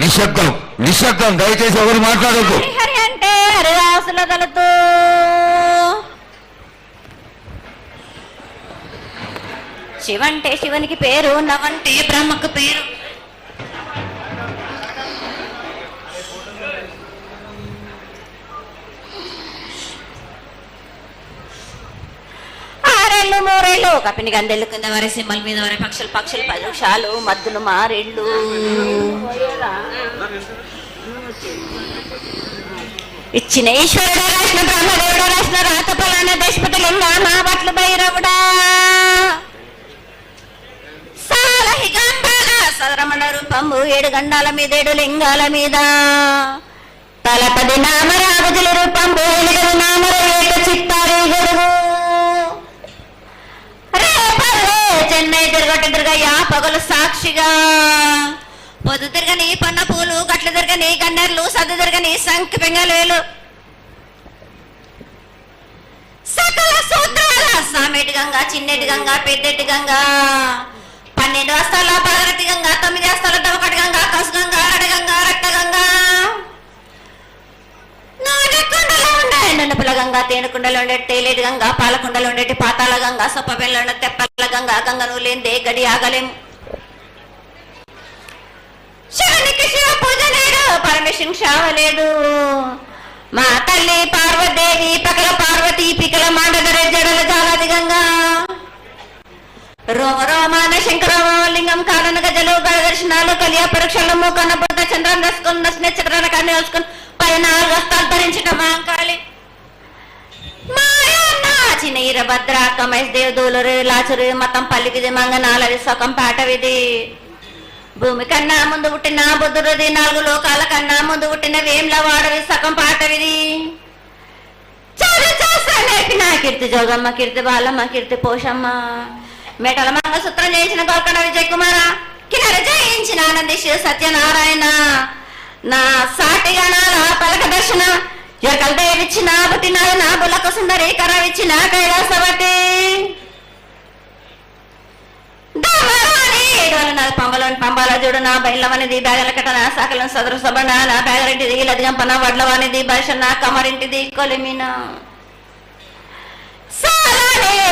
నిశ్శబ్దం నిశ్శబ్దం, దయచేసి ఎవరు మాట్లాడద్దు. హరి అంటే హరిదాసుల దళితూ, శివంటే శివునికి పేరు, నవంటే బ్రహ్మకు పేరు. ఆరేళ్ళు మూరేళ్ళు కపిని గందెళ్ళు కింద వరే సింహల మీద వరే పక్షులు పక్షులు పరుషాలు మద్దులు మారేళ్ళు. ఇచ్చిన ఈశ్వరుడు రాసిన బ్రహ్మదేవుడు రాసిన రాత ఫలాన దేశపతి లింగా మా బట్లు భైరవుడా సదరమణ రూపంబు 7 గండాల మీద 7 లింగాల మీద తలపది నామరాగుజుల రూపంబు 8 నామర ఏక చిత్తారి గడుగు రేపల్లే చెన్నై తిరగయ్యా పగలు సాక్షిగా పొద్దు తిరగని పన్న పూలు గట్లు తిరగని గన్నెర్లు సద్దు తిరగని సంఖ్య పెంగలేలు సకల సూత్రాల సామెటి గంగా చిన్నెటి గంగా పెద్దెటి గంగా 12 వస్తాల పగరటి గంగా 9 వస్తాల దవకటి గంగా కసు గంగా అడగంగా రక్త గంగా నాగకుండలో ఉండే నున్నపుల గంగా తేనెకుండలో ఉండే తేలేటి గంగా పాలకుండలో ఉండేటి పాతాల గంగా సొప్పబెల్లో ఉండే తెప్పల గంగా గంగను లేందే గడి ఆగలేము. శివునికి శివ పూజ లేదు, పరమేశ్వరునికి శావలేదు. మా తల్లి పార్వదేవి పకల పార్వతి పికల మాండగర జడల జాలాది గంగా రోమ రోమాన శంకరలింగం కాడన గజలు గడ దర్శనాలు కలియ పరీక్షలు మూకన్న బుద్ధ చంద్రం దసుకుని నచ్చిన చక్రాల కాన్ని వేసుకుని 14 వస్తాలు ధరించిన మాంకాళి చిన్న ఈరభద్ర కమేష్ దేవ్ దూలరు లాచురు మతం పల్లికిది మంగనాలది సొకం పాటవిది భూమి కన్నా ముందు పుట్టిన బుద్ధుడిది 4 లోకాల కన్నా ముందు పుట్టిన వేంల వాడవి సగం పాటవిది నేర్పిన కీర్తి జోగమ్మ కీర్తి బాలమ్మ కీర్తి పోషమ్మ మేటల మంగసూత్రం చేయించిన గోల్కొండ విజయ్ కుమార కిన్నెర జయించిన ఆనంది శివ సత్యనారాయణ నా సాటిగా నా పలక దర్శన ఎరకల దేవిచ్చిన పుట్టిన నా బులక సుందరి కరవిచ్చిన కైలాసవతి పంబలోని పంబాల చూడు నా బయలవనిది బ్యాగల కట్టన సాకలను సదరు సబన నా బ్యాగరింటిది లదిగంపన వడ్లవానిది బర్షన్న కమరింటిది కొలిమిన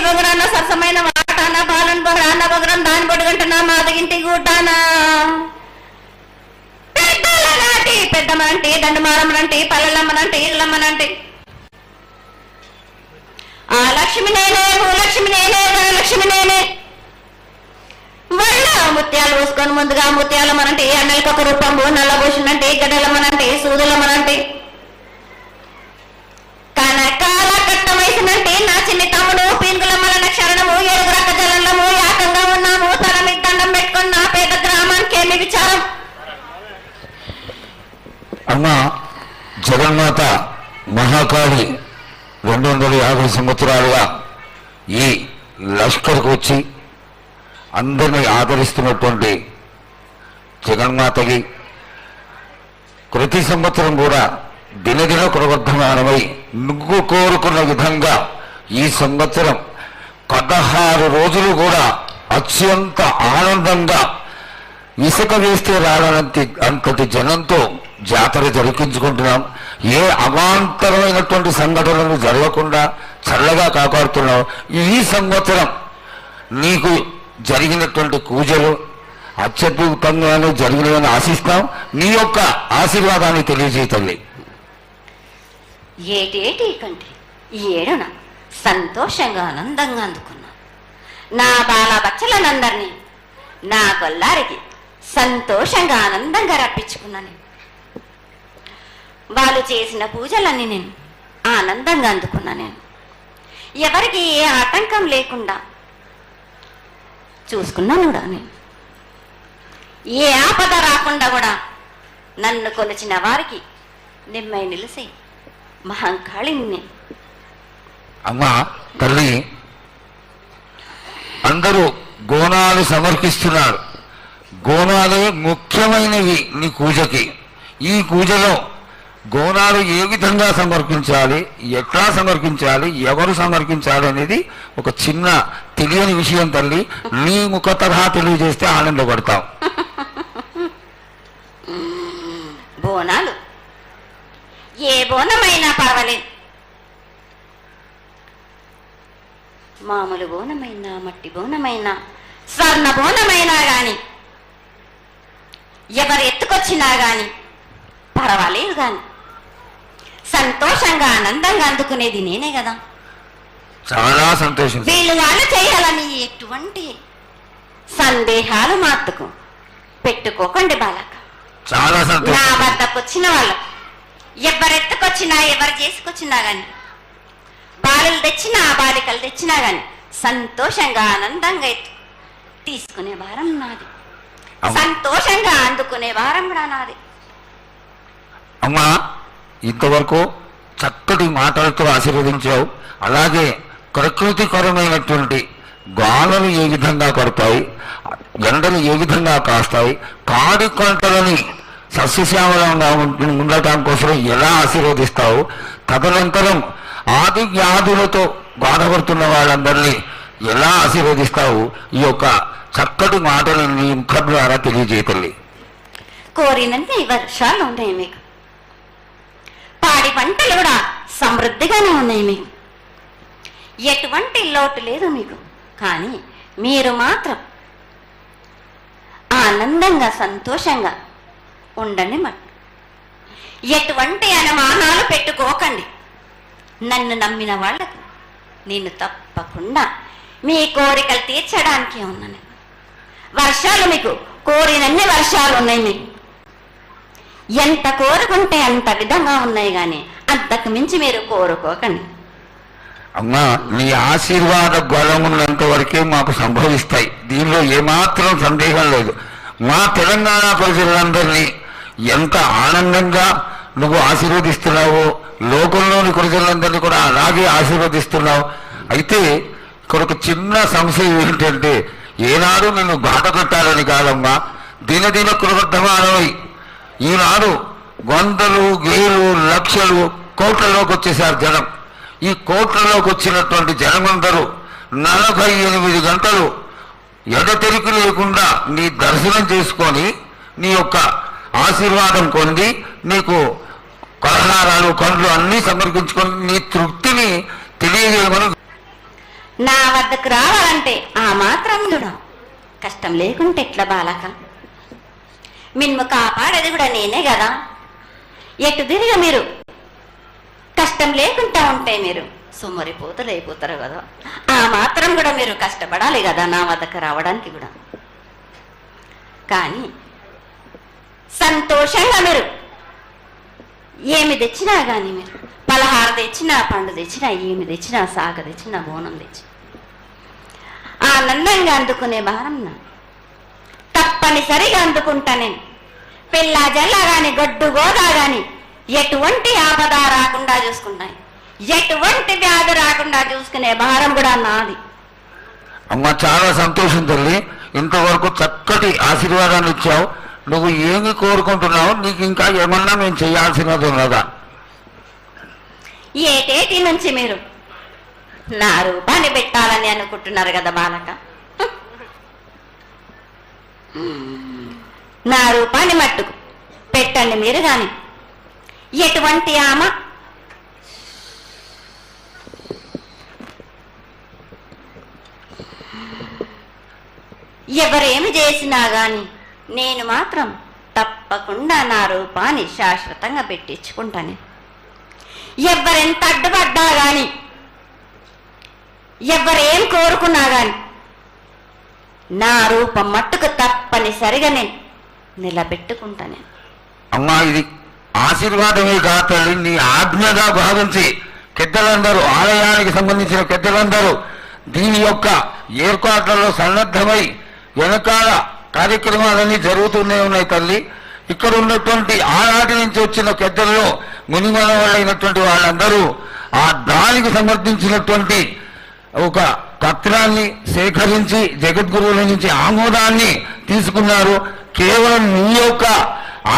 బొగరాన్న సరసమైన వాటాన బాలన్ బొగరాన్న బొగరం దాని బొడుగంటున్నా మాదగింటి గుడ్డాన పెద్దల నాటి పెద్దమ్మనంటి దండమారమ్మనంటి పల్లెలమ్మనంటి ఇళ్ళమ్మనంటి ఆ లక్ష్మి నేనే భూలక్ష్మి నేనే ధనలక్ష్మి నేనే వల్ల ముత్యాలు పోసుకొని ముందుగా ముత్యాలమ్మనంటే అన్నలకి ఒక రూపంబు నల్లభూషణంటే గడ్డలమ్మనంటే సూదులమ్మనంటే కనకాల కట్ట వయసునంటే నా చిన్ని తమ్ముడు పీనుగులమ్మల క్షరణము 7 రక్క జలంలో యాకంగా ఉన్నాము తల మీకు దండం పెట్టుకుని నా పేద గ్రామానికి ఏమి విచారం. అమ్మ జగన్మాత మహాకాళి 250 సంవత్సరాలుగా ఈ లష్కర్కు వచ్చి అందరినీ ఆదరిస్తున్నటువంటి జగన్మాతకి ప్రతి సంవత్సరం కూడా దినదిన ప్రవర్ధమానమై నువ్వు కోరుకున్న విధంగా ఈ సంవత్సరం 16 రోజులు కూడా అత్యంత ఆనందంగా ఇసుక వేస్తే అంతటి జనంతో జాతర జరిపించుకుంటున్నాం. ఏ అవాంతరమైనటువంటి సంఘటనలు జరగకుండా చల్లగా కాపాడుతున్నాం. ఈ సంవత్సరం నీకు జరిగినటువంటి పూజలు అత్యద్భుతంగానే జరిగినవని ఆశిస్తాం. నీ యొక్క ఆశీర్వాదాన్ని తెలియజేయ తల్లి. ఏటేటి కంటే ఈ ఏడున సంతోషంగా ఆనందంగా అందుకున్నా నా బాల బచ్చలనందరినీ నా కొల్లారికి సంతోషంగా ఆనందంగా రప్పించుకున్నాను. వాళ్ళు చేసిన పూజలన్నీ నేను ఆనందంగా అందుకున్నా. నేను ఎవరికి ఏ ఆటంకం లేకుండా చూసుకున్నాను కూడా. నేను ఏ ఆపద రాకుండా కూడా నన్ను కొలిచిన వారికి నిమ్మై నిలిసి మహంకాళిని. అమ్మా తల్లి, అందరూ గోనాలు సమర్పిస్తున్నారు. గోనాలు ముఖ్యమైనవి నీ పూజకి. ఈ పూజలో గోనాలు ఏ విధంగా సమర్పించాలి, ఎట్లా సమర్పించాలి, ఎవరు సమర్పించాలి అనేది ఒక చిన్న తెలియని విషయం తల్లి. నీ ముఖ తరహా తెలియజేస్తే ఆనందపడతాం. బోనాలు ఏ బోనమైనా పర్వాలేదు. మామూలు బోనమైనా, మట్టి బోనమైనా, స్వర్ణ బోనమైనా గాని, ఎవరు ఎత్తుకొచ్చినా గాని పర్వాలేదు. గాని సంతోషంగా ఆనందంగా అందుకునేది నేనే కదా. చాలా సంతోషం. వీళ్ళు వాళ్ళు చేయాలని ఎటువంటి సందేహాలు మాత్రకు పెట్టుకోకండి బాలక. చాలా నా సంతోషం. వద్దకు వచ్చిన వాళ్ళు ఎవరెత్తుకొచ్చినా, ఎవరు చేసుకొచ్చినా గాని, బాలులు తెచ్చినా, బాలికలు తెచ్చినా గాని సంతోషంగా ఆనందంగా తీసుకునే భారం నాది, సంతోషంగా అందుకునే భారం కూడా నాది. అమ్మా, ఇంతవరకు చక్కటి మాటలతో ఆశీర్వదించావు. అలాగే ప్రకృతికరమైనటువంటి గాలులు ఏ విధంగా పడతాయి, ఎండలు ఏ విధంగా కాస్తాయి, కాడి కొంటలని సస్యశ్యామలంగా ఉండటం కోసం ఎలా ఆశీర్వదిస్తావు, తదనంతరం ఆది వ్యాధులతో బాధపడుతున్న వాళ్ళందరినీ ఎలా ఆశీర్వదిస్తావు, ఈ యొక్క చక్కటి మాటలు నీ ముఖం ద్వారా తెలియజేయతల్లి. కోరినంత వర్షాలు ఉన్నాయి మీకు, పాడి పంటలు కూడా సమృద్ధిగానే ఉన్నాయి మీకు, ఎటువంటి లోటు లేదు మీకు. కానీ మీరు మాత్రం ఆనందంగా సంతోషంగా ఉండండి. ఎటువంటి అనుమానాలు పెట్టుకోకండి. నన్ను నమ్మిన వాళ్లకు నేను తప్పకుండా మీ కోరికలు తీర్చడానికి ఉన్నాను. వర్షాలు మీకు కోరినన్ని వర్షాలు ఉన్నాయి. మీకు ఎంత కోరుకుంటే అంత విధంగా ఉన్నాయి, కానీ అంతకు మించి మీరు కోరుకోకండి. అమ్మా, నీ ఆశీర్వాద బలం ఉన్నంత వరకే మాకు సంభవిస్తాయి. దీనిలో ఏమాత్రం సందేహం లేదు. మా తెలంగాణ ప్రజలందరినీ ఎంత ఆనందంగా నువ్వు ఆశీర్వదిస్తున్నావో, లోకంలోని ప్రజలందరినీ కూడా అలాగే ఆశీర్వదిస్తున్నావు. అయితే ఇక్కడ ఒక చిన్న సంశయం ఏంటంటే, ఏనాడు నిన్ను బాధ పెట్టాలని కాదమ్మా, దినదిన కృతమానమై ఈనాడు వందలు, వేలు, లక్షలు, కోట్లలోకి వచ్చేసారు జనం. ఈ కోట్లలోకి వచ్చినటువంటి జనమందరూ 48 గంటలు ఎడతెరికి లేకుండా నీ దర్శనం చేసుకొని నీ యొక్క ఆశీర్వాదం పొంది నీకు పలహారాలు, పండ్లు అన్నీ సమర్పించుకొని నీ తృప్తిని తెలియజేయమని. నా వద్దకు రావాలంటే ఆ మాత్రం కూడా కష్టం లేకుంటే ఎట్లా బాలక? మిన్ను కాపాడేది కూడా నేనే కదా. ఎటు తిరిగి మీరు కష్టం లేకుండా ఉంటే మీరు సొమ్మరిపోతలు అయిపోతారు కదా. ఆ మాత్రం కూడా మీరు కష్టపడాలి కదా నా వద్దకు రావడానికి కూడా. కానీ సంతోషంగా మీరు ఏమి తెచ్చినా కానీ, మీరు పలహారం తెచ్చినా, పండు తెచ్చినా, ఏమి తెచ్చినా, సాగ తెచ్చినా, బోనం తెచ్చి ఆనందంగా అందుకునే భారం నా తప్పనిసరిగా అందుకుంటా నేను. పిల్ల జల్ల గాని, గొడ్డు గోదా గాని ఎటువంటి ఆపద రాకుండా చూసుకుంటాయి, ఎటువంటి వ్యాధి రాకుండా చూసుకునే భారం కూడా నాది. అమ్మ, చాలా సంతోషం తల్లి. ఇంతవరకు చక్కటి ఆశీర్వాదాన్ని ఇచ్చావు. నువ్వు ఏమి కోరుకుంటున్నావు? నీకు ఇంకా ఏమన్నా మేము చేయాల్సినది ఉన్నదా? ఏటేటి నుంచి మీరు నా రూపాన్ని పెట్టాలని అనుకుంటున్నారు కదా బాలక. నా రూపాన్ని మట్టుకు పెట్టండి మీరు. గాని ఎటువంటి ఆమె ఎవరేమి చేసినా గాని నేను మాత్రం తప్పకుండా నా రూపాన్ని శాశ్వతంగా పెట్టించుకుంటాను. ఎవరెంత అడ్డుపడ్డా గాని, ఎవరేం కోరుకున్నా గాని నా రూపం మట్టుకు తప్పనిసరిగా నేను నిలబెట్టుకుంటాను. అమ్మా, ఇది ఆశీర్వాదమే కాదు తల్లి, నీ ఆజ్ఞగా భావించి పెద్దలందరూ, ఆలయానికి సంబంధించిన పెద్దలందరూ దీని యొక్క ఏర్పాట్లలో సన్నద్ధమై వెనకాల కార్యక్రమాలన్నీ జరుగుతూనే ఉన్నాయి తల్లి. ఇక్కడ ఉన్నటువంటి ఆనాటి నుంచి వచ్చిన పెద్దల్లో మునిమన వాళ్ళైనటువంటి వాళ్ళందరూ ఆ దానికి సమర్థించినటువంటి ఒక పత్రాన్ని సేకరించి జగద్గురువుల నుంచి ఆమోదాన్ని తీసుకున్నారు. కేవలం నీ యొక్క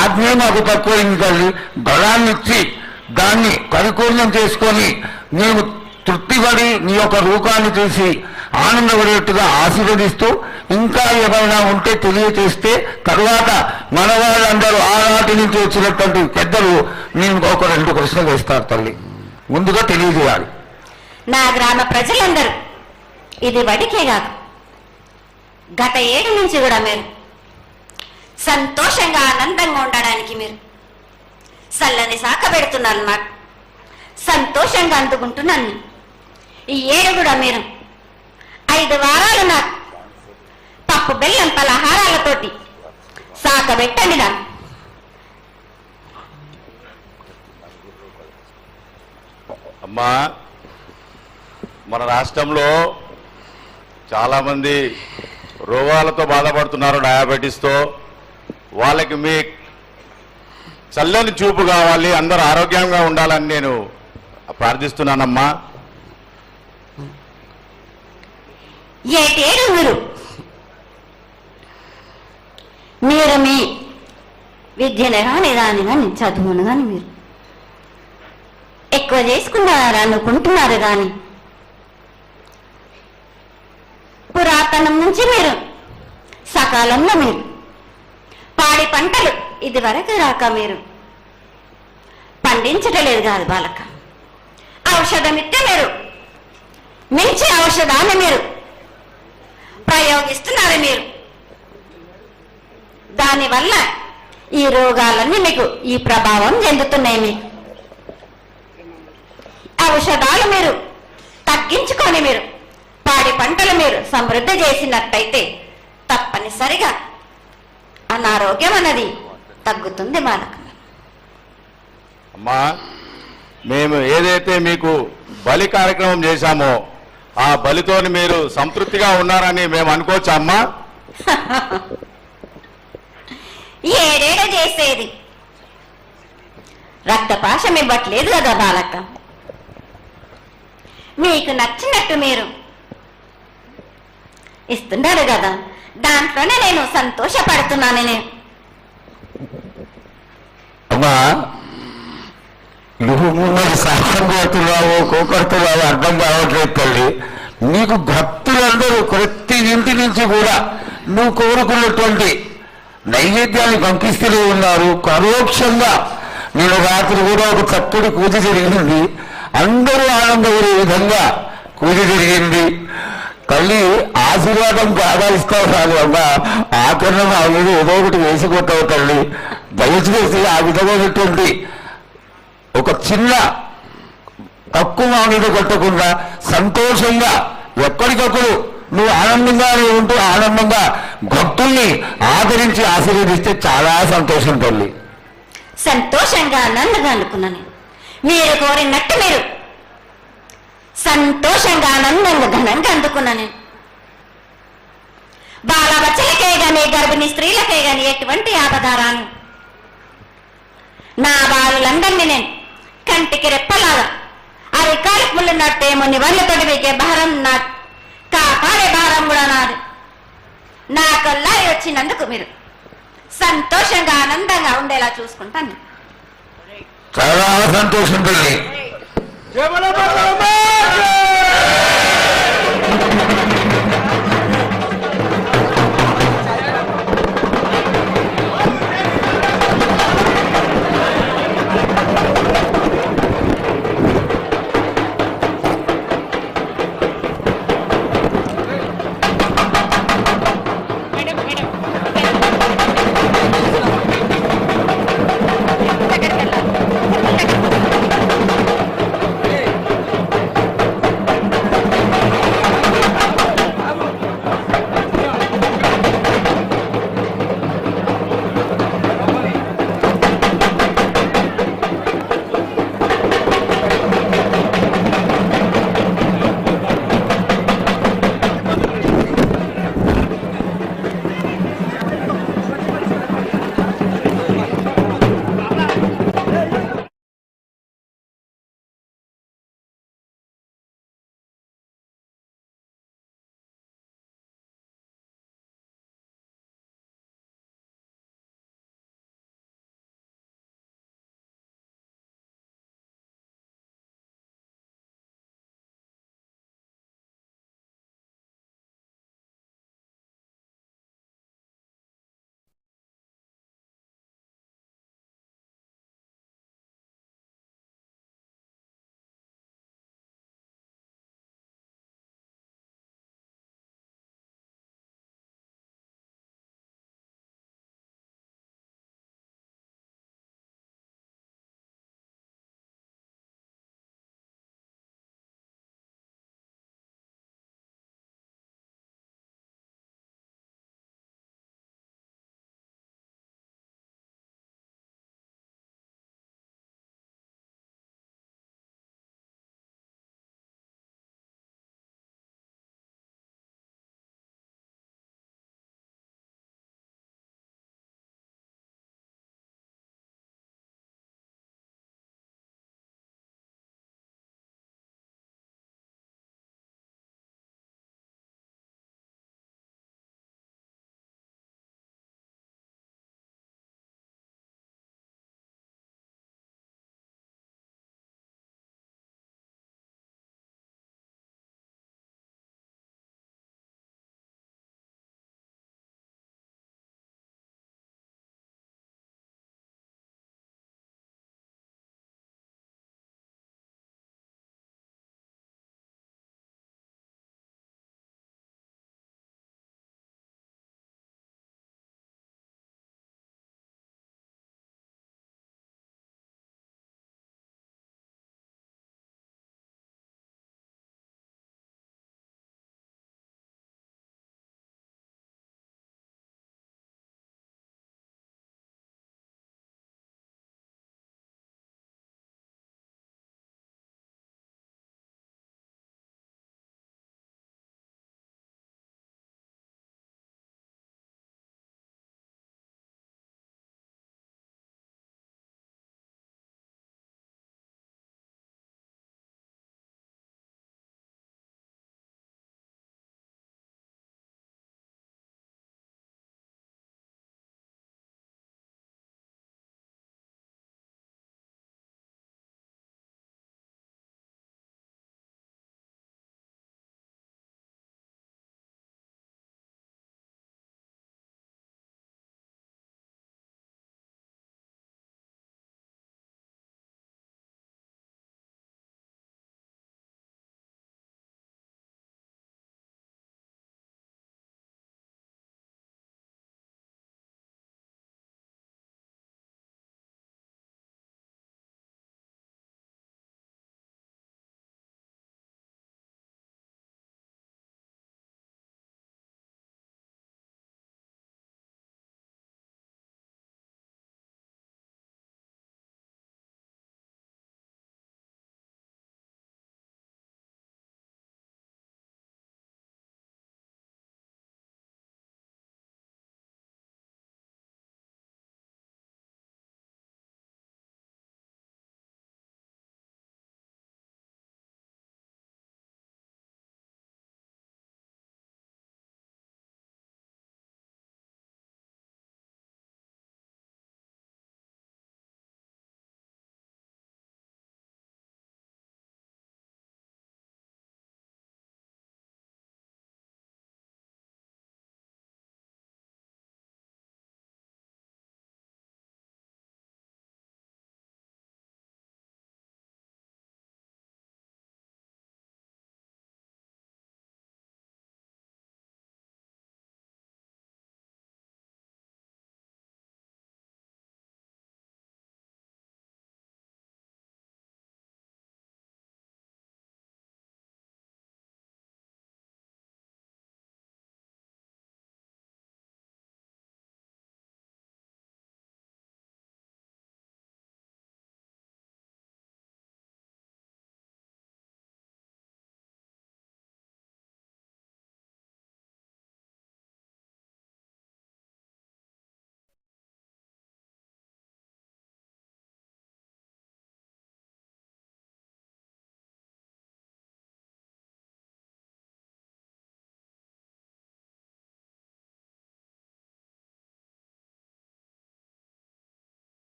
ఆజ్ఞ మాకు తక్కువైంది తల్లి. బలాన్ని ఇచ్చి దాన్ని పరిపూర్ణం చేసుకొని మేము తృప్తిపడి నీ యొక్క రూపాన్ని చూసి ఆనందపడేట్టుగా ఆశీర్వదిస్తూ, ఇంకా ఏమైనా ఉంటే తెలియచేస్తే తర్వాత మన వాళ్ళందరూ ఆనాడు పార్టీ నుంచి వచ్చినటువంటి పెద్దలు నేను ఒక 2 ప్రశ్నలు వేస్తారు తల్లి. ముందుగా తెలియజేయాలి. నా గ్రామ ప్రజలందరూ ఇది వడికే కాదు, గత 7 నుంచి కూడా మీరు సంతోషంగా ఆనందంగా ఉండడానికి మీరు చల్లని శాఖ పెడుతున్నారు. నాకు సంతోషంగా అందుకుంటున్నాను. ఈ 7 కూడా మీరు 5 వారాలు నాకు పప్పు బెల్లం పలహారాలతోటి శాఖ పెట్టండి. నాకు అమ్మా, మన రాష్ట్రంలో చాలామంది రోగాలతో బాధపడుతున్నారు, డయాబెటీస్తో. వాళ్ళకి మీ చల్లని చూపు కావాలి, అందరూ ఆరోగ్యంగా ఉండాలని నేను ప్రార్థిస్తున్నానమ్మా. ఏటేడు మీరు మీ విద్యను కానీ చదువును కానీ మీరు ఎక్కువ చేసుకున్నారా అనుకుంటున్నారు. కానీ పురాతనం నుంచి మీరు సకాలంలో మీరు పాడి పంటలు ఇది వరకు రాక మీరు పండించటలేదు కాదు బాలక. ఔషధం ఇస్తే మీరు మించి ఔషధాన్ని మీరు ప్రయోగిస్తున్నారు. మీరు దానివల్ల ఈ రోగాలన్నీ మీకు ఈ ప్రభావం చెందుతున్నాయి. మీకు ఔషధాలు మీరు తగ్గించుకొని మీరు పాడి పంటలు మీరు సమృద్ధి చేసినట్టయితే తప్పనిసరిగా అనారోగ్యం అన్నది తగ్గుతుంది బాలక. అమ్మా, మేము ఏదైతే మీకు బలి కార్యక్రమం చేశామో ఆ బలితోని మీరు సంతృప్తిగా ఉన్నారని మేము అనుకోవచ్చా అమ్మా? ఏడేడ చేసేది రక్తపాశం ఇవ్వట్లేదు కదా బాలక. మీకు నచ్చినట్టు మీరు ఇస్తున్నారు కదా, దాంట్లోనే నేను సంతోషపడుతున్నాను. నేను అమ్మా, నువ్వు మరి శాస్త్రం కొడుతున్నావు, కోకొడుతున్నావు అర్థం కావట్లేదు తల్లి. నీకు భక్తులందరూ ప్రతి ఇంటి నుంచి కూడా నువ్వు కోరుకున్నటువంటి నైవేద్యాన్ని పంపిస్తూనే ఉన్నారు. పరోక్షంగా నేను రాత్రి కూడా ఒక చక్కటి పూజ జరిగింది, అందరూ ఆనందపడే విధంగా పూజ జరిగింది. తల్లి ఆశీర్వాదం బాగా ఇస్తావు కాదు అమ్మా, ఆకరణ ఆ మీద ఏదో ఒకటి వేసిపోతావు తల్లి. దయచేసి ఆ విధమైనటువంటి ఒక చిన్న తక్కువ మీద కొట్టకుండా సంతోషంగా ఎప్పటికప్పుడు నువ్వు ఆనందంగానే ఉంటూ ఆనందంగా భక్తుల్ని ఆదరించి ఆశీర్వదిస్తే చాలా సంతోషం తల్లి. సంతోషంగా ఆనందంగా అనుకున్నాను. మీరు కోరినట్టు మీరు సంతోషంగా ఆనందంగా ధనంగా అందుకున్నాను. బాలబచ్చలకే గాని గర్భిణీ స్త్రీలకే గాని ఎటువంటి ఆపదారాను నా బాలులందరినీ నేను కంటికి రెప్పలాగా అరికాలకు ముళ్ళున్నట్టేమో నివర్లతోటి మీకే భారం నా కాపాడే భారం కూడా నాది. నా కల్లారి వచ్చినందుకు మీరు సంతోషంగా ఆనందంగా ఉండేలా చూసుకుంటాను. చాలా సంతోషం తల్లి.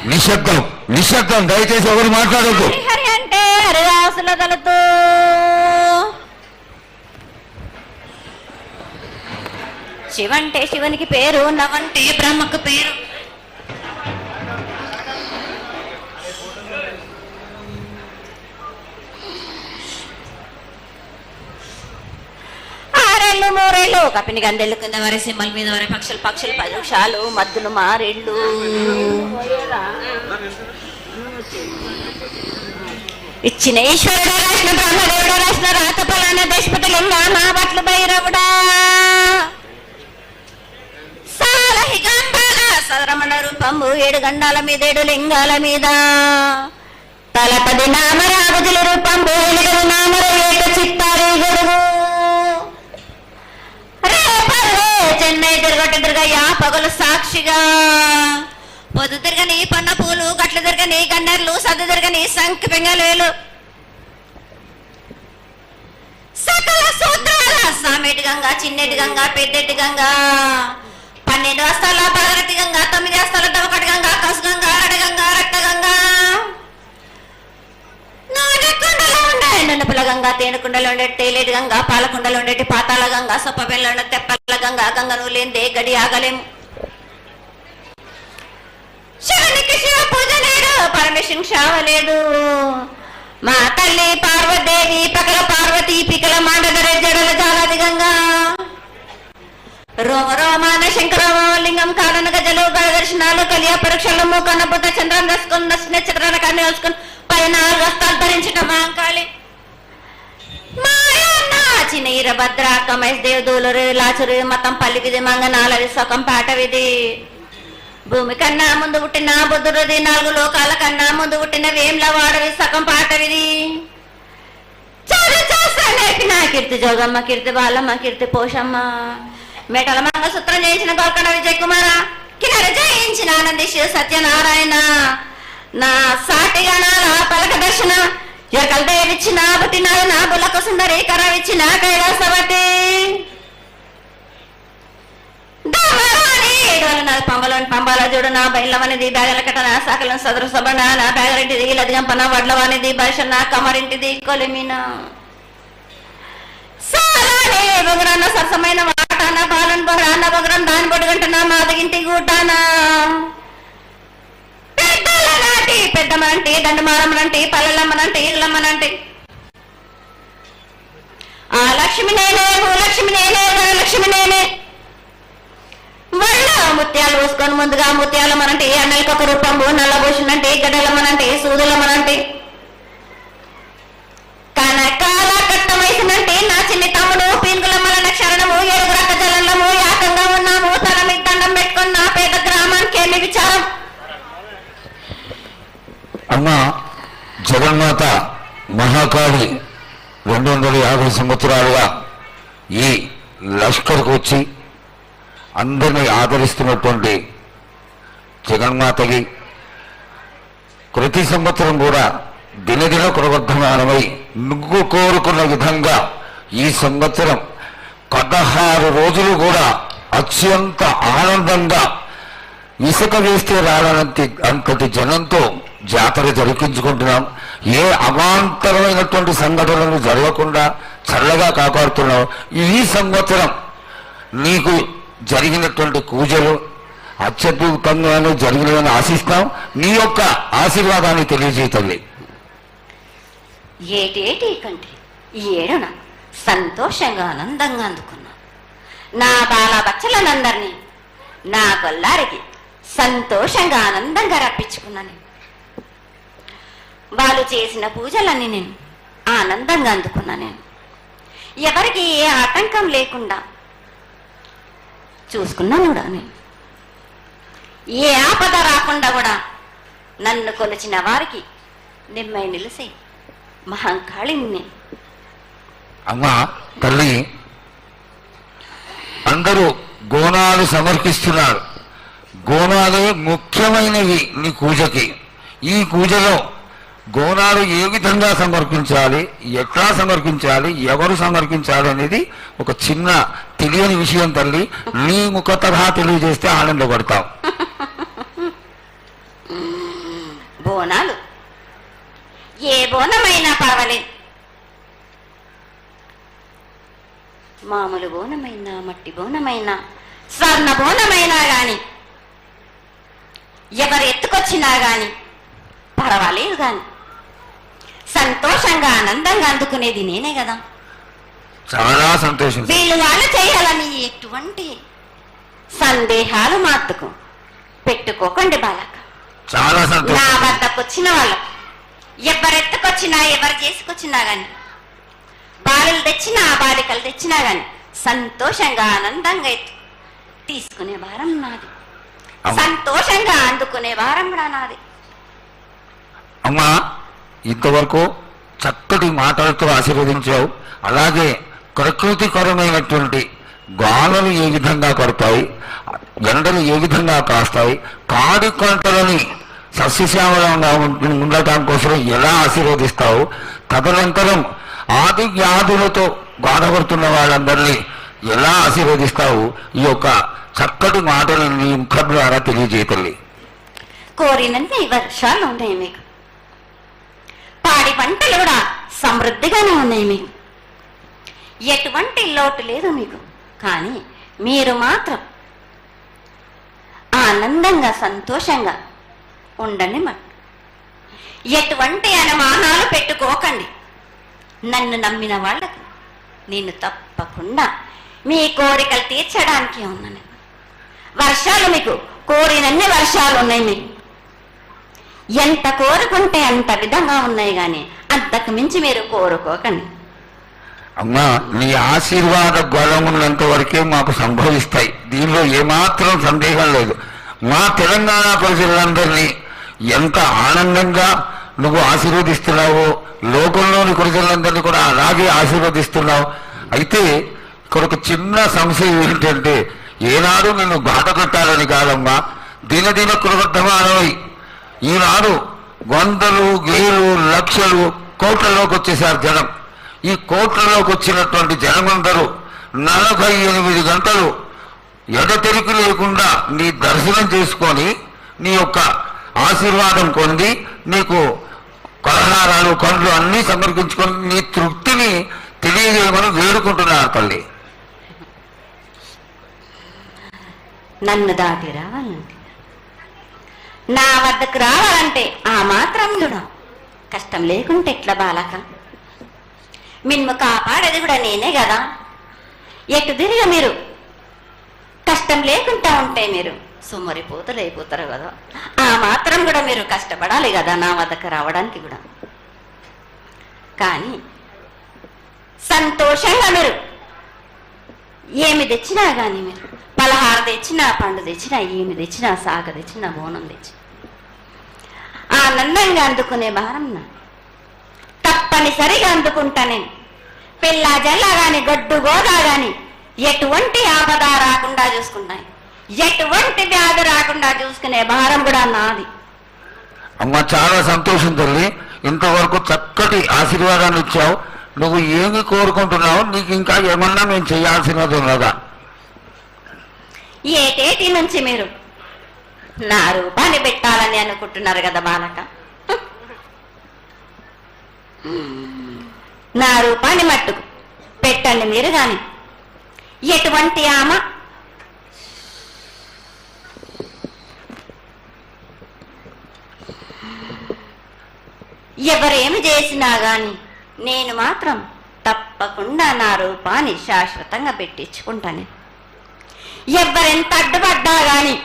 నిశ్శబ్దం, నిశ్శబ్దం, దయచేసి ఎవరు మాట్లాడద్దు. హరి అంటే హరిదాసుల తలతో శివంటే శివునికి పేరు, నవంటే బ్రహ్మకు పేరు. ఆరేళ్ళు మూరేళ్ళు కపిని గందెళ్ళు కింద వరే సింహల మీద వరే పక్షులు పక్షులు పరుషాలు మద్దులు మారేళ్ళు. ఇచ్చిన ఈశ్వరుడు రాసిన బ్రహ్మదేవుడు రాసిన రాత ఫలాన దేశపతిలింగా నా బట్లు భైరవుడా సాలహిగండాల సరమణ రూపంబు 7 గండాల మీద 7 లింగాల మీద తలపది నామరాగుజుల రూపంబు 8 నామరు 7 చిత్తారి గొడుగు రేపల్లే చెన్నై తిరగ పగలు సాక్షిగా పొద్దు తిరగని పన్న పూలు గట్లు తిరగని గన్నెర్లు సద్దు తిరగని సంఖ్య పెంగలేలు సకల సూత్రాల సామెటి గంగా చిన్నెటి గంగా పెద్దెటి గంగా 12 హస్తాల భాగరథి గంగా 9 హస్తాల దవకటి గంగా కసు గంగా అరడ గంగా రక్త గంగా నాగకుండలో ఉండే నున్నపుల గంగా తేనుకుండలో ఉండే తేలేటి గంగా పాలకుండలో ఉండేటి పాతాల గంగా సొప్ప బెల్ల ఉండే తెప్పల గంగా గంగను లేందే గడి ఆగలేము. శివునికి శివ పూజ లేడు, పరమేశ్వరుని శావలేడు. మా తల్లి పార్వదేవి పకల పార్వతి పికల మాండదర జడల జాలాది గంగా రోమ రోమాన శంకరలింగం కాడన గజలు గడ దర్శనాలు కలియ పరీక్షలు మూకన్నపుత చంద్రం దర్శకుని నక్షత్రాల కన్ను వేసుకుని 14 హస్తాలు ధరించిన మాంకాళి మాయన్న చిన్న ఈరభద్ర కమేష్ దేవ్ దూలరు లాచురు మతం పల్లికిది మంగనాలది సొకం పాటవిది భూమి కన్నా ముందు పుట్టిన బుద్ధుడిది 4 లోకాల కన్నా ముందు పుట్టిన వేమ్ల వాడవి సగం పాటవిది నేర్పిన కీర్తి జోగమ్మ కీర్తి బాలమ్మ కీర్తి పోషమ్మ మేటల మంగళసూత్రం చేయించిన గోల్కొండ విజయ్ కుమార కిన్నెర జయించిన ఆనంది శివ సత్యనారాయణ నా సాటిగా నా పలక దర్శన ఎరకల దేవిచ్చిన బుట్టినాడు నా బులకు సుందరి కరవిచ్చిన కైలాసవతి పంబలోని పంబాల చూడు నా బయలవనిది బ్యాగల కట్ట నా సాకలను సదరు సబణ నా బ్యాగరింటిది లదిగంపన వడ్లవానిది బర్ష నా కమరింటిది కొలిమిన సారానే బొగరన్న సరసమైన వాటాన బాలన్ బొగరాన్న బొగరం దాని బొడుగంట నా మాదగింటి గూటాన పెద్దల నాటి పెద్దమ్మనంటి దండమారమ్మనంటి పల్లెలమ్మనంటి ఈలమ్మనంటి ఆ లక్ష్మి నేనే భూలక్ష్మి నేనే ధనలక్ష్మి నేనే వల్ల ముత్యాలు పోసుకొని ముందుగా ముత్యాల మనంటే అన్నలకి ఒక రూపంబు నల్లభూషణంటే గడ్డలమ్మనంటే సూదులమ్మనంటే కనకాల కట్ట వయసునంటే నా చిన్ని తమ్ముడు పీనుగులమ్మల క్షరణము 7 రక్క జలము యాకంగా ఉన్నాము తన మీద దండం పెట్టుకుని నా పేద గ్రామానికి ఏమి విచారం. అమ్మ జగన్మాత మహాకాళి 250 సంవత్సరాలుగా ఈ లష్కర్కు వచ్చి అందరినీ ఆదరిస్తున్నటువంటి జగన్మాతకి ప్రతి సంవత్సరం కూడా దినదిన క్రమబద్ధమానమై నువ్వు కోరుకున్న విధంగా ఈ సంవత్సరం 16 రోజులు కూడా అత్యంత ఆనందంగా ఇసుక వేస్తే రానంత అంతటి జనంతో జాతర జరిపించుకుంటున్నాం. ఏ అవాంతరమైనటువంటి సంఘటనలు జరగకుండా చల్లగా కాపాడుతున్నాం. ఈ సంవత్సరం నీకు జరిగినటువంటి పూజలు అత్యద్భుతంగానే జరిగినని ఆశిస్తాం. నీ యొక్క ఆశీర్వాదాన్ని తెలియజేయతల్లి. ఏటేటి కంటే ఈ ఏడున సంతోషంగా ఆనందంగా అందుకున్నా నా బాల బచ్చలనందరినీ నా కొల్లారికి సంతోషంగా ఆనందంగా రప్పించుకున్నాను. వాళ్ళు చేసిన పూజలన్నీ నేను ఆనందంగా అందుకున్నా. నేను ఎవరికి ఏ ఆటంకం లేకుండా చూసుకున్నాను కూడా. నేను ఏ ఆపద రాకుండా కూడా నన్ను కొలిచిన వారికి నిమ్మై నిలిసి మహంకాళిని. అమ్మా తల్లి, అందరూ గోనాలు సమర్పిస్తున్నారు. గోనాలే ముఖ్యమైనవి నీ పూజకి. ఈ పూజలో గోనాలు ఏ విధంగా సమర్పించాలి, ఎట్లా సమర్పించాలి, ఎవరు సమర్పించాలి అనేది ఒక చిన్న తెలియని విషయం తల్లి. నీ ముఖ తరహా తెలియజేస్తే ఆనందపడతాం. బోనాలు ఏ బోనమైనా పర్వాలేదు. మామూలు బోనమైనా, మట్టి బోనమైనా, స్వర్ణ బోనమైనా గాని, ఎవరు ఎత్తుకొచ్చినా గాని పర్వాలేదు. గాని సంతోషంగా ఆనందంగా అందుకునేది నేనే కదా. చాలా సంతోషం. వీళ్ళు వాళ్ళు చేయాలని ఎటువంటి సందేహాలు మాత్రకు పెట్టుకోకండి బాలక. చాలా నా సంతోషం. వద్దకు వచ్చిన వాళ్ళు ఎవరెత్తుకొచ్చినా, ఎవరు చేసుకొచ్చినా గాని, బాలులు తెచ్చినా, బాలికలు తెచ్చినా గాని సంతోషంగా ఆనందంగా తీసుకునే భారం నాది. సంతోషంగా అందుకునే భారం కూడా నాది. అమ్మా, ఇంతవరకు చక్కటి మాటలతో ఆశీర్వదించావు. అలాగే ప్రకృతికరమైనటువంటి గాలులు ఏ విధంగా కొడతాయి, ఎండలు ఏ విధంగా కాస్తాయి, కాడి కొంటలని సస్యశ్యామలంగా ఉండటం కోసం ఎలా ఆశీర్వదిస్తావు, తదనంతరం ఆది వ్యాధులతో బాధపడుతున్న వాళ్ళందరినీ ఎలా ఆశీర్వదిస్తావు, ఈ యొక్క చక్కటి మాటలు నీ ముఖం ద్వారా తెలియజేయతల్లి. కోరినన్ని వర్షాలు ఉన్నాయి మీకు, పాడి పంటలు కూడా సమృద్ధిగానే ఉన్నాయి మీకు, ఎటువంటి లోటు లేదు మీకు. కానీ మీరు మాత్రం ఆనందంగా సంతోషంగా ఉండండి. ఎటువంటి అనుమానాలు పెట్టుకోకండి. నన్ను నమ్మిన వాళ్ళకు నేను తప్పకుండా మీ కోరికలు తీర్చడానికి ఉన్నాను. వర్షాలు మీకు కోరినన్ని వర్షాలు ఉన్నాయి. మీకు ఎంత కోరుకుంటే అంత విధంగా ఉన్నాయి. కానీ అంతకు మించి మీరు కోరుకోకండి. అమ్మా, నీ ఆశీర్వాద బలం ఉన్నంత వరకే మాకు సంభవిస్తాయి. దీనిలో ఏమాత్రం సందేహం లేదు. మా తెలంగాణ ప్రజలందరినీ ఎంత ఆనందంగా నువ్వు ఆశీర్వదిస్తున్నావో, లోకంలోని ప్రజలందరినీ కూడా అలాగే ఆశీర్వదిస్తున్నావు. అయితే ఇక్కడ ఒక చిన్న సంశయం ఏంటంటే, ఏనాడు నిన్ను బాట కట్టాలని కాదమ్మా, దినదిన కృతమానమై ఈనాడు వందలు, వేలు, లక్షలు, కోట్లలోకి వచ్చేసారు జనం. ఈ కోట్లలోకి వచ్చినటువంటి జనమందరూ 48 గంటలు ఎడతెరికి లేకుండా నీ దర్శనం చేసుకొని నీ యొక్క ఆశీర్వాదం పొంది నీకు పలహారాలు, పండ్లు అన్నీ సమర్పించుకొని నీ తృప్తిని తెలియజేయమని వేడుకుంటున్నారు తల్లి. నన్ను దాటి రావాలంటే, నా వద్దకు రావాలంటే ఆ మాత్రం కూడా కష్టం లేకుంటే ఎట్లా బాలక? మిమ్ము కాపాడేది కూడా నేనే కదా. ఎటు తిరిగి మీరు కష్టం లేకుండా ఉంటే మీరు సొమ్మరిపోతలు అయిపోతారు కదా. ఆ మాత్రం కూడా మీరు కష్టపడాలి కదా నా వద్దకు రావడానికి కూడా. కానీ సంతోషంగా మీరు ఏమి తెచ్చినా కానీ, మీరు పలహారం తెచ్చినా, పండు తెచ్చినా, ఏమి తెచ్చినా, సాగ తెచ్చినా, బోనం తెచ్చి ఆనందంగా అందుకునే భారం నా తప్పనిసరిగా అందుకుంటా నేను. పిల్ల జల్లా గాని, గొడ్డు గోదా గాని ఎటువంటి ఆపద రాకుండా చూసుకుంటాను. ఎటువంటి వ్యాధి రాకుండా చూసుకునే భారం కూడా నాది. అమ్మ, చాలా సంతోషం తల్లి. ఇంతవరకు చక్కటి ఆశీర్వాదాన్ని ఇచ్చావు. నువ్వు ఏమి కోరుకుంటున్నావు? నీకు ఇంకా ఏమన్నా మేము చేయాల్సినది ఉన్నదా? ఏటేటి నుంచి మీరు నా రూపాన్ని పెట్టాలని అనుకుంటున్నారు కదా బాలక. నా రూపాన్ని మట్టుకు పెట్టండి మీరు. గాని ఎటువంటి ఆమె ఎవరేమి చేసినా గాని నేను మాత్రం తప్పకుండా నా రూపాన్ని శాశ్వతంగా పెట్టించుకుంటాను. ఎవరెంత అడ్డుపడ్డా గాని,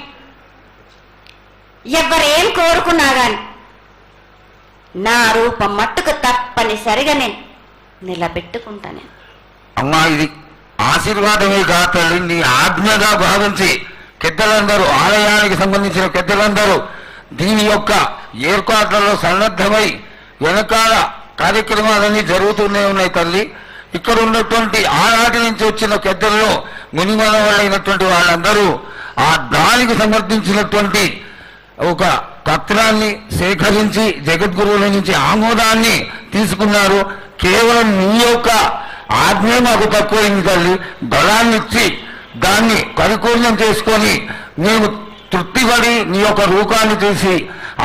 ఎవరేం కోరుకున్నా గాని నా రూపం మట్టుకు తప్పనిసరిగా నేను నిలబెట్టుకుంటాను. అమ్మా, ఇది ఆశీర్వాదమే కాదు, నీ ఆజ్ఞగా భావించి పెద్దలందరూ, ఆలయానికి సంబంధించిన పెద్దలందరూ దీని యొక్క ఏర్పాట్లలో సన్నద్ధమై వెనకాల కార్యక్రమాలన్నీ జరుగుతూనే ఉన్నాయి తల్లి. ఇక్కడ ఉన్నటువంటి ఆనాటి నుంచి వచ్చిన పెద్దల్లో మునిమన వాళ్ళైనటువంటి వాళ్ళందరూ ఆ దానికి సమర్థించినటువంటి ఒక పత్రాన్ని సేకరించి జగద్గురువుల నుంచి ఆమోదాన్ని తీసుకున్నారు. కేవలం నీ యొక్క ఆజ్ఞ మాకు తక్కువైంది తల్లి. బలాన్ని ఇచ్చి దాన్ని పరిపూర్ణం చేసుకొని మేము తృప్తిపడి నీ యొక్క రూపాన్ని చూసి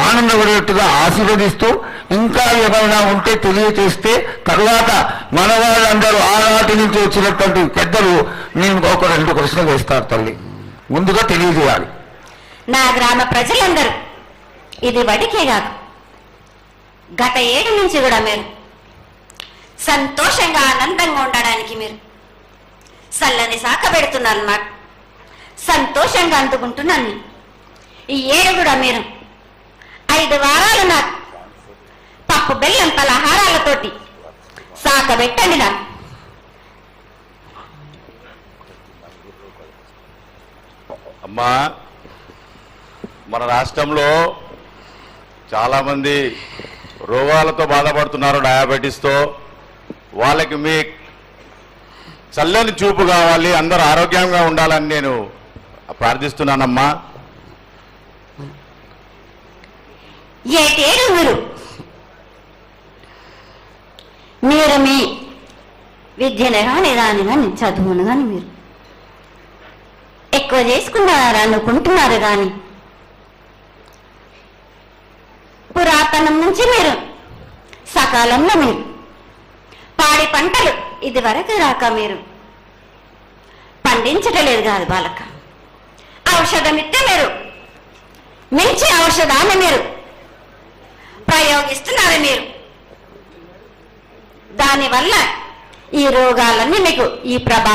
ఆనందపడేట్టుగా ఆశీర్వదిస్తూ ఇంకా ఏమైనా ఉంటే తెలియచేస్తే తరువాత మన వాళ్ళందరూ ఆనాటి నుంచి వచ్చినటువంటి పెద్దలు నేను ఒక 2 ప్రశ్నలు వేస్తారు తల్లి. ముందుగా తెలియజేయాలి. నా గ్రామ ప్రజలందరూ ఇది వడికే కాదు, గత 7 నుంచి కూడా మీరు సంతోషంగా ఆనందంగా ఉండడానికి మీరు చల్లని శాఖ పెడుతున్నారు. నాకు సంతోషంగా అందుకుంటున్నాను. ఈ 7 కూడా మీరు 5 వారాలు నాకు పప్పు బెల్లం పలహారాలతోటి శాఖ పెట్టండి. నాకు అమ్మా, మన రాష్ట్రంలో చాలామంది రోగాలతో బాధపడుతున్నారు, డయాబెటీస్తో. వాళ్ళకి మీ చల్లని చూపు కావాలి, అందరూ ఆరోగ్యంగా ఉండాలని నేను ప్రార్థిస్తున్నానమ్మా. 7 మీరు మీ విద్యను కానీ దాని కానీ చదువును కానీ మీరు ఎక్కువ చేసుకున్నారు అనుకుంటున్నారు. కానీ పురాతనం నుంచి మీరు సకాలంలో మీరు పాడి పంటలు ఇది వరకు రాక మీరు పండించటలేదు కాదు బాలక. ఔషధం ఇస్తే మీరు మంచి ఔషధాన్ని మీరు ప్రయోగిస్తున్నారు. మీరు దానివల్ల ఈ రోగాలన్నీ మీకు ఈ ప్రభావం